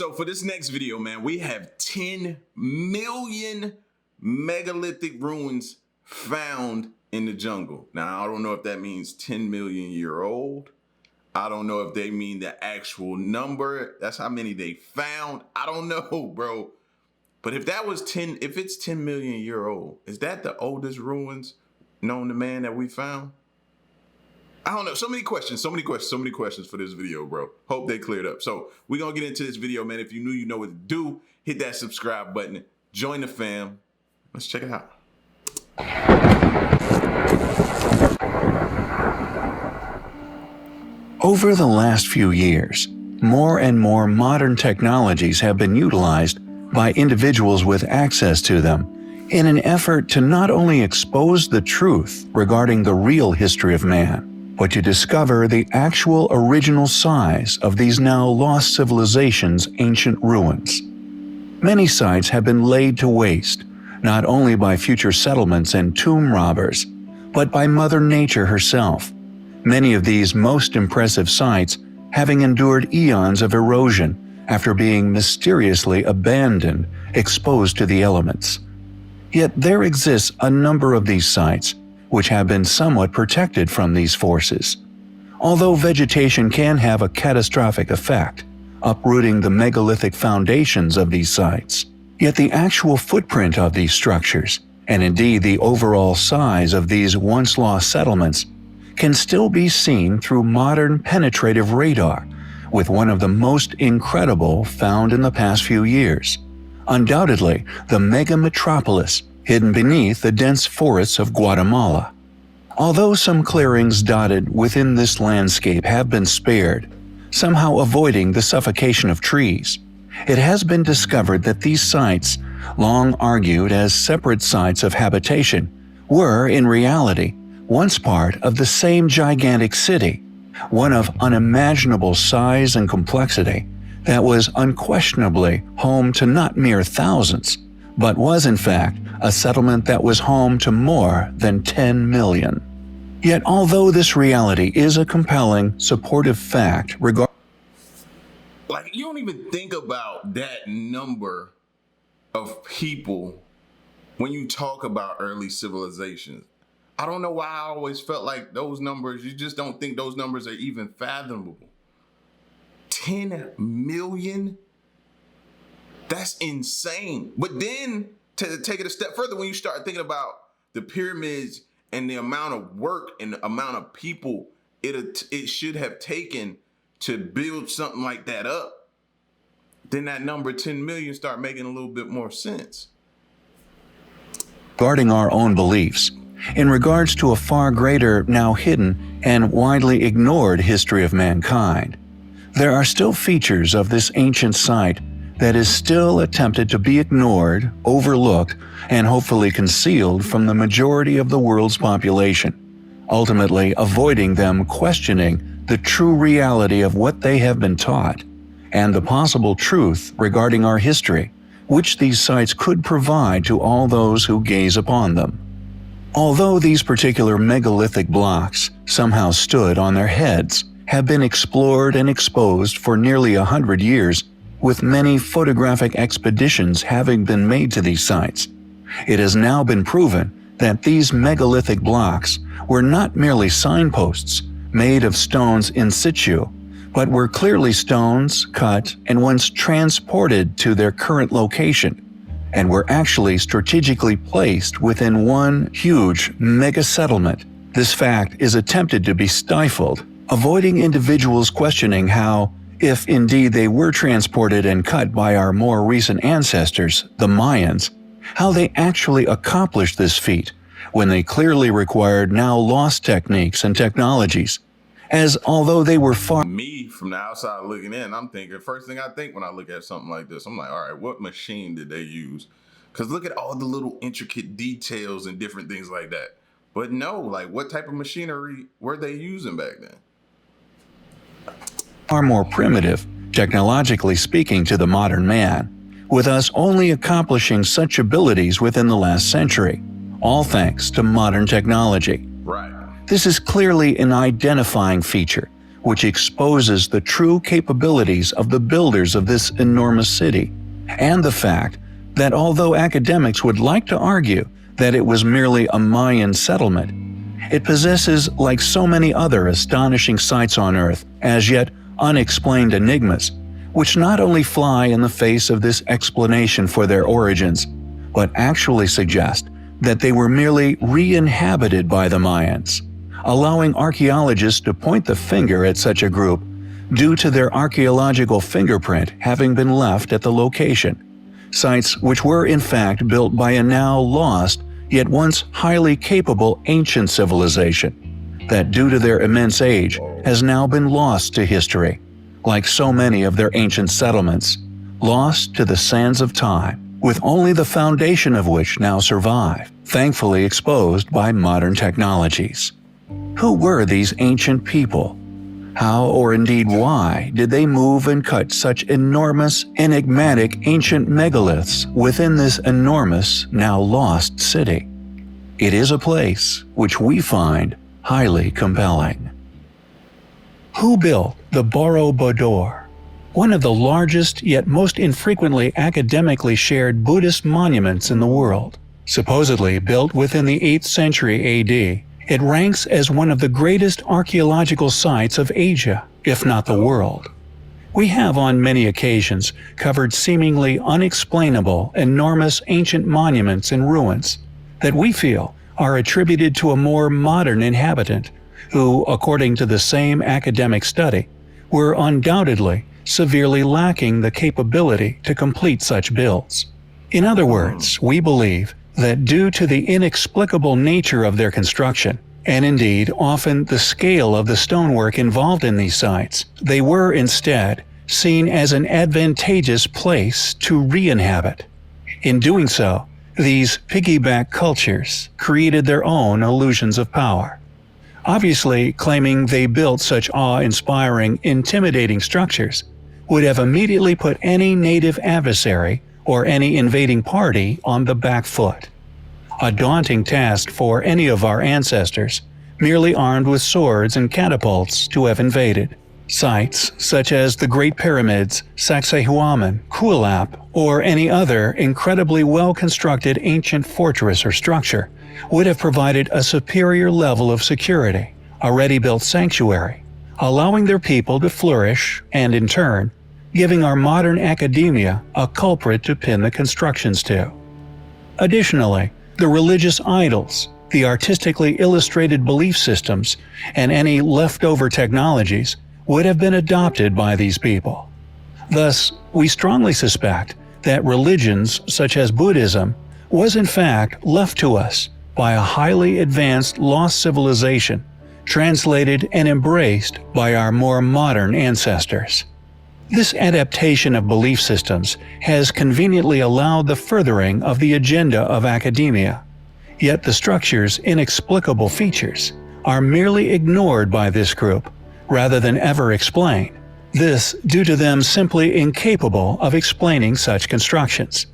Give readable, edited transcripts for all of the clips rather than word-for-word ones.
So for this next video, man, we have 10 million megalithic ruins found in the jungle. Now, I don't know if that means 10 million year old. I don't know if they mean the actual number. That's how many they found. I don't know, bro. But if that was 10, if it's 10 million year old, is that the oldest ruins known to man that we found? I don't know. So many questions for this video, bro. Hope they cleared up. So we're going to get into this video, man. If you're new, you know what to do. Hit that subscribe button. Join the fam. Let's check it out. Over the last few years, more and more modern technologies have been utilized by individuals with access to them in an effort to not only expose the truth regarding the real history of man, but to discover the actual original size of these now lost civilizations' ancient ruins. Many sites have been laid to waste, not only by future settlements and tomb robbers, but by Mother Nature herself. Many of these most impressive sites having endured eons of erosion after being mysteriously abandoned, exposed to the elements. Yet there exists a number of these sites which have been somewhat protected from these forces. Although vegetation can have a catastrophic effect, uprooting the megalithic foundations of these sites, yet the actual footprint of these structures, and indeed the overall size of these once lost settlements, can still be seen through modern penetrative radar, with one of the most incredible found in the past few years. Undoubtedly, the mega metropolis hidden beneath the dense forests of Guatemala. Although some clearings dotted within this landscape have been spared, somehow avoiding the suffocation of trees, it has been discovered that these sites, long argued as separate sites of habitation, were, in reality, once part of the same gigantic city, one of unimaginable size and complexity, that was unquestionably home to not mere thousands, but was in fact a settlement that was home to more than 10 million. Yet although this reality is a compelling, supportive fact regarding... Like, you don't even think about that number of people when you talk about early civilizations. I don't know why I always felt like those numbers, you just don't think those numbers are even fathomable. 10 million? That's insane. But then, to take it a step further, when you start thinking about the pyramids and the amount of work and the amount of people it should have taken to build something like that up, then that number 10 million start making a little bit more sense. Regarding our own beliefs, in regards to a far greater, now hidden, and widely ignored history of mankind, there are still features of this ancient site that is still attempted to be ignored, overlooked, and hopefully concealed from the majority of the world's population, ultimately avoiding them questioning the true reality of what they have been taught, and the possible truth regarding our history, which these sites could provide to all those who gaze upon them. Although these particular megalithic blocks somehow stood on their heads, have been explored and exposed for nearly 100 years, with many photographic expeditions having been made to these sites, it has now been proven that these megalithic blocks were not merely signposts made of stones in situ, but were clearly stones cut and once transported to their current location, and were actually strategically placed within one huge mega-settlement. This fact is attempted to be stifled, avoiding individuals questioning how, if indeed they were transported and cut by our more recent ancestors, the Mayans, how they actually accomplished this feat when they clearly required now lost techniques and technologies, as although they were far... Me, from the outside looking in, I'm thinking, first thing I think when I look at something like this, I'm like, all right, what machine did they use? Because look at all the little intricate details and different things like that. But no, like, what type of machinery were they using back then? Far more primitive, technologically speaking, to the modern man, with us only accomplishing such abilities within the last century, all thanks to modern technology. Right. This is clearly an identifying feature, which exposes the true capabilities of the builders of this enormous city, and the fact that although academics would like to argue that it was merely a Mayan settlement, it possesses, like so many other astonishing sites on Earth, as yet unexplained enigmas, which not only fly in the face of this explanation for their origins, but actually suggest that they were merely re-inhabited by the Mayans, allowing archaeologists to point the finger at such a group due to their archaeological fingerprint having been left at the location. Sites which were in fact built by a now lost, yet once highly capable ancient civilization, that due to their immense age has now been lost to history, like so many of their ancient settlements, lost to the sands of time, with only the foundation of which now survive, thankfully exposed by modern technologies. Who were these ancient people? How, or indeed why, did they move and cut such enormous, enigmatic ancient megaliths within this enormous, now lost city? It is a place which we find highly compelling. Who built the Borobudur, one of the largest yet most infrequently academically shared Buddhist monuments in the world? Supposedly built within the 8th century AD, it ranks as one of the greatest archaeological sites of Asia, if not the world. We have on many occasions covered seemingly unexplainable, enormous ancient monuments and ruins that we feel are attributed to a more modern inhabitant, who, according to the same academic study, were undoubtedly severely lacking the capability to complete such builds. In other words, we believe that due to the inexplicable nature of their construction, and indeed often the scale of the stonework involved in these sites, they were instead seen as an advantageous place to re-inhabit. In doing so, these piggyback cultures created their own illusions of power, obviously claiming they built such awe-inspiring, intimidating structures would have immediately put any native adversary or any invading party on the back foot. A daunting task for any of our ancestors, merely armed with swords and catapults, to have invaded. Sites such as the Great Pyramids, Sacsayhuaman, Kulap, or any other incredibly well-constructed ancient fortress or structure would have provided a superior level of security, a ready-built sanctuary, allowing their people to flourish and, in turn, giving our modern academia a culprit to pin the constructions to. Additionally, the religious idols, the artistically illustrated belief systems, and any leftover technologies would have been adopted by these people. Thus, we strongly suspect that religions such as Buddhism was in fact left to us by a highly advanced lost civilization, translated and embraced by our more modern ancestors. This adaptation of belief systems has conveniently allowed the furthering of the agenda of academia, yet the structure's inexplicable features are merely ignored by this group rather than ever explained, this due to them simply incapable of explaining such constructions.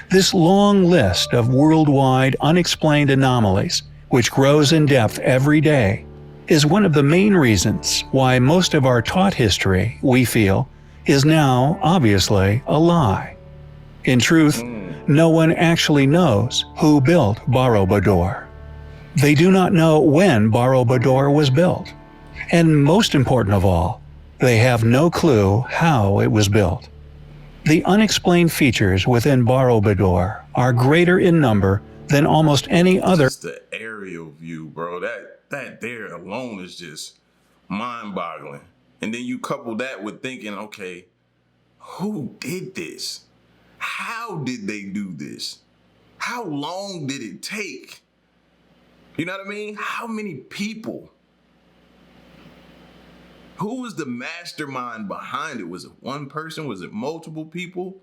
This long list of worldwide unexplained anomalies, which grows in depth every day, is one of the main reasons why most of our taught history, we feel, is now obviously a lie. In truth, no one actually knows who built Borobudur. They do not know when Borobudur was built. And most important of all, they have no clue how it was built. The unexplained features within Borobudur are greater in number than almost any other. Just the aerial view, bro. That there alone is just mind-boggling. And then you couple that with thinking, okay, who did this? How did they do this? How long did it take? You know what I mean? How many people? Who was the mastermind behind it? Was it one person? Was it multiple people?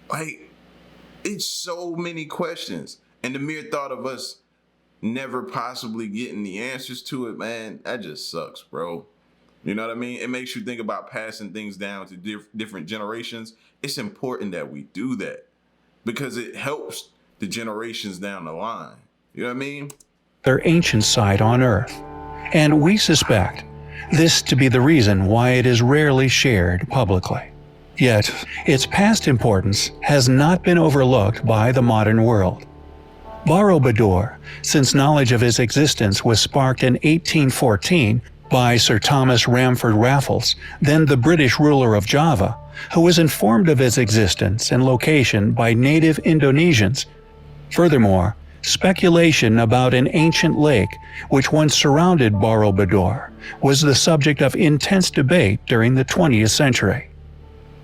Like, it's so many questions. And the mere thought of us never possibly getting the answers to it, man, that just sucks, bro. You know what I mean? It makes you think about passing things down to different generations. It's important that we do that because it helps the generations down the line. You know what I mean? Their ancient site on Earth. And we suspect this to be the reason why it is rarely shared publicly. Yet, its past importance has not been overlooked by the modern world. Borobudur, since knowledge of its existence was sparked in 1814 by Sir Thomas Ramford Raffles, then the British ruler of Java, who was informed of its existence and location by native Indonesians. Furthermore, speculation about an ancient lake which once surrounded Borobudur was the subject of intense debate during the 20th century.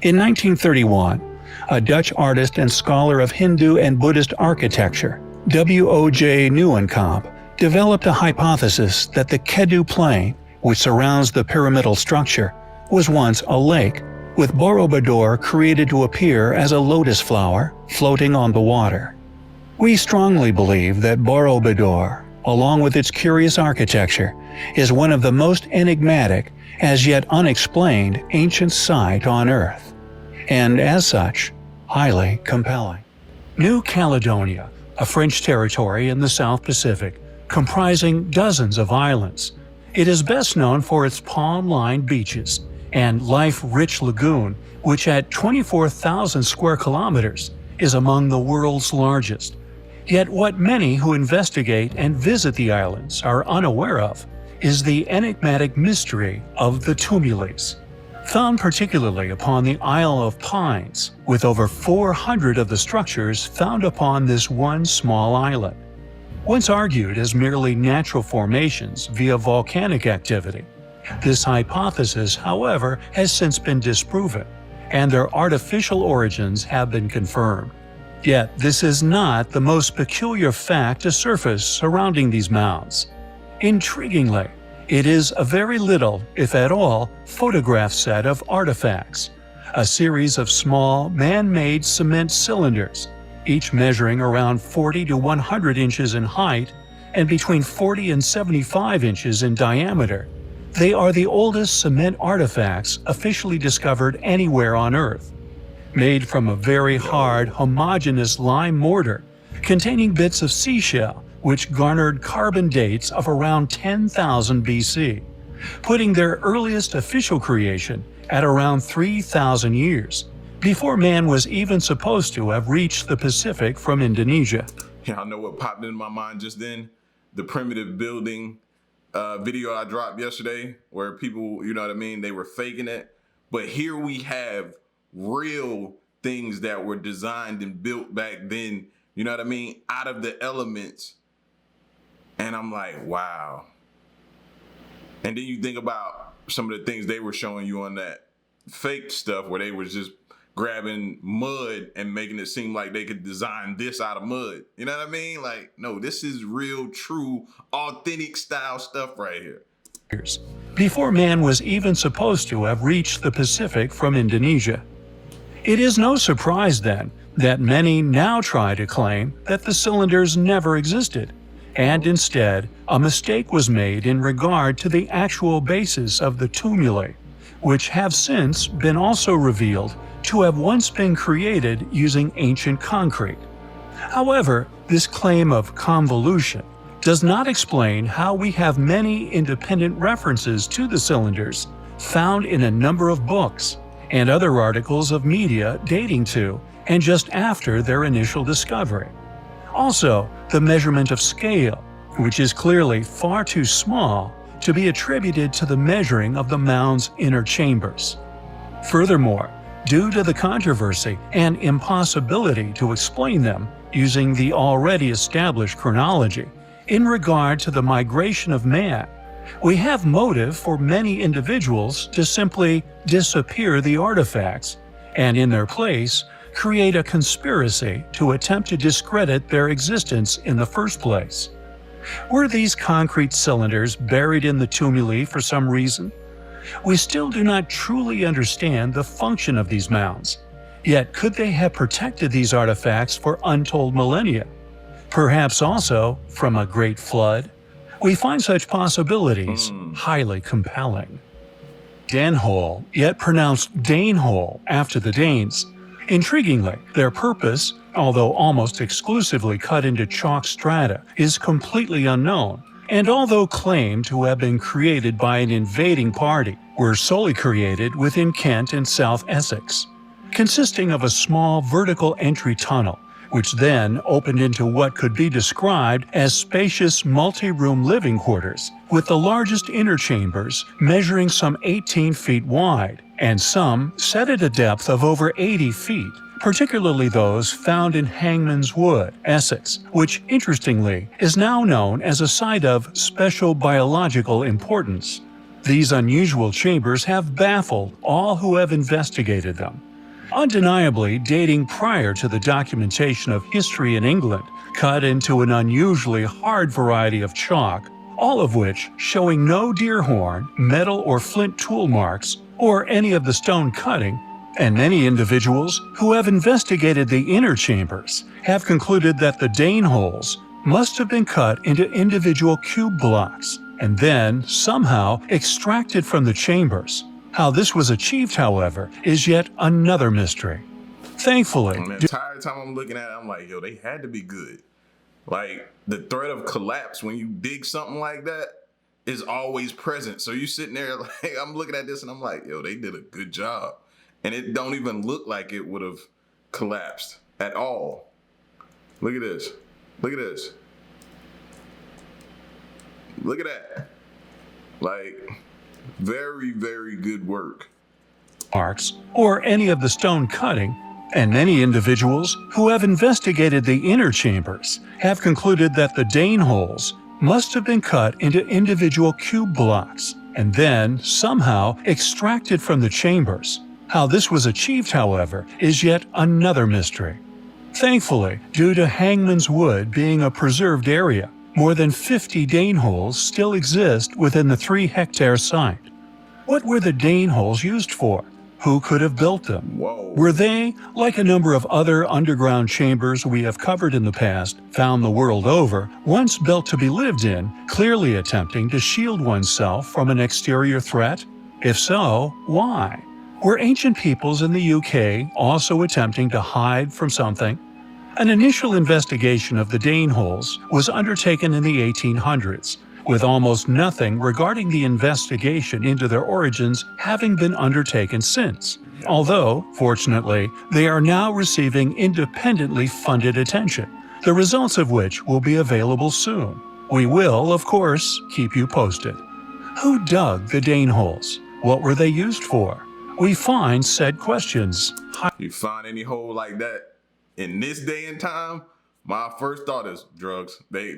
In 1931, a Dutch artist and scholar of Hindu and Buddhist architecture, W.O.J. Nieuwenkamp, developed a hypothesis that the Kedu Plain, which surrounds the pyramidal structure, was once a lake, with Borobudur created to appear as a lotus flower floating on the water. We strongly believe that Borobudur, along with its curious architecture, is one of the most enigmatic, as yet unexplained, ancient sites on Earth, and as such, highly compelling. New Caledonia, a French territory in the South Pacific, comprising dozens of islands. It is best known for its palm-lined beaches and life-rich lagoon, which at 24,000 square kilometers is among the world's largest. Yet what many who investigate and visit the islands are unaware of is the enigmatic mystery of the tumuli, found particularly upon the Isle of Pines, with over 400 of the structures found upon this one small island. Once argued as merely natural formations via volcanic activity, this hypothesis, however, has since been disproven, and their artificial origins have been confirmed. Yet this is not the most peculiar fact to surface surrounding these mounds. Intriguingly, it is a very little, if at all, photographed set of artifacts, a series of small, man-made cement cylinders, each measuring around 40 to 100 inches in height and between 40 and 75 inches in diameter. They are the oldest cement artifacts officially discovered anywhere on Earth, made from a very hard, homogeneous lime mortar containing bits of seashell which garnered carbon dates of around 10,000 BC, putting their earliest official creation at around 3,000 years, before man was even supposed to have reached the Pacific from Indonesia. Y'all know what popped into my mind just then? The primitive building video I dropped yesterday where people, you know what I mean, they were faking it. But here we have real things that were designed and built back then, you know what I mean, out of the elements. And I'm like, wow. And then you think about some of the things they were showing you on that fake stuff where they was just grabbing mud and making it seem like they could design this out of mud. You know what I mean? Like, no, this is real, true, authentic style stuff right here. Before man was even supposed to have reached the Pacific from Indonesia. It is no surprise, then, that many now try to claim that the cylinders never existed, and instead, a mistake was made in regard to the actual basis of the tumuli, which have since been also revealed to have once been created using ancient concrete. However, this claim of convolution does not explain how we have many independent references to the cylinders found in a number of books and other articles of media dating to and just after their initial discovery. Also, the measurement of scale, which is clearly far too small to be attributed to the measuring of the mound's inner chambers. Furthermore, due to the controversy and impossibility to explain them using the already established chronology in regard to the migration of man, we have motive for many individuals to simply disappear the artifacts and in their place create a conspiracy to attempt to discredit their existence in the first place. Were these concrete cylinders buried in the tumuli for some reason? We still do not truly understand the function of these mounds. Yet could they have protected these artifacts for untold millennia? Perhaps also from a great flood? We find such possibilities highly compelling. Danehole, yet pronounced Danehole after the Danes. Intriguingly, their purpose, although almost exclusively cut into chalk strata, is completely unknown and although claimed to have been created by an invading party, were solely created within Kent and South Essex, consisting of a small vertical entry tunnel, which then opened into what could be described as spacious multi-room living quarters, with the largest inner chambers measuring some 18 feet wide, and some set at a depth of over 80 feet, particularly those found in Hangman's Wood, Essex, which, interestingly, is now known as a site of special biological importance. These unusual chambers have baffled all who have investigated them. Undeniably dating prior to the documentation of history in England, cut into an unusually hard variety of chalk, all of which showing no deer horn, metal or flint tool marks, or any of the stone cutting, and many individuals who have investigated the inner chambers have concluded that the Dane holes must have been cut into individual cube blocks and then somehow extracted from the chambers. How this was achieved, however, is yet another mystery. Thankfully, And the entire time I'm looking at it, I'm like, yo, they had to be good. Like, the threat of collapse when you dig something like that is always present. So you sitting there, like, I'm looking at this and I'm like, yo, they did a good job. And it don't even look like it would have collapsed at all. Look at this. Look at this. Look at that. Like, very, very good work. Marks, or any of the stone cutting, and many individuals who have investigated the inner chambers have concluded that the Dane holes must have been cut into individual cube blocks and then somehow extracted from the chambers. How this was achieved, however, is yet another mystery. Thankfully, due to Hangman's Wood being a preserved area, more than 50 Dane holes still exist within the 3-hectare site. What were the Dane holes used for? Who could have built them? Whoa. Were they, like a number of other underground chambers we have covered in the past, found the world over, once built to be lived in, clearly attempting to shield oneself from an exterior threat? If so, why? Were ancient peoples in the UK also attempting to hide from something? An initial investigation of the Dane holes was undertaken in the 1800s, with almost nothing regarding the investigation into their origins having been undertaken since. Although, fortunately, they are now receiving independently funded attention, the results of which will be available soon. We will, of course, keep you posted. Who dug the Dane holes? What were they used for? We find said questions. You find any hole like that in this day and time, my first thought is drugs. They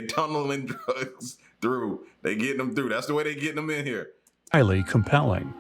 tunneling drugs through. They getting them through. That's the way they getting them in here. Highly compelling.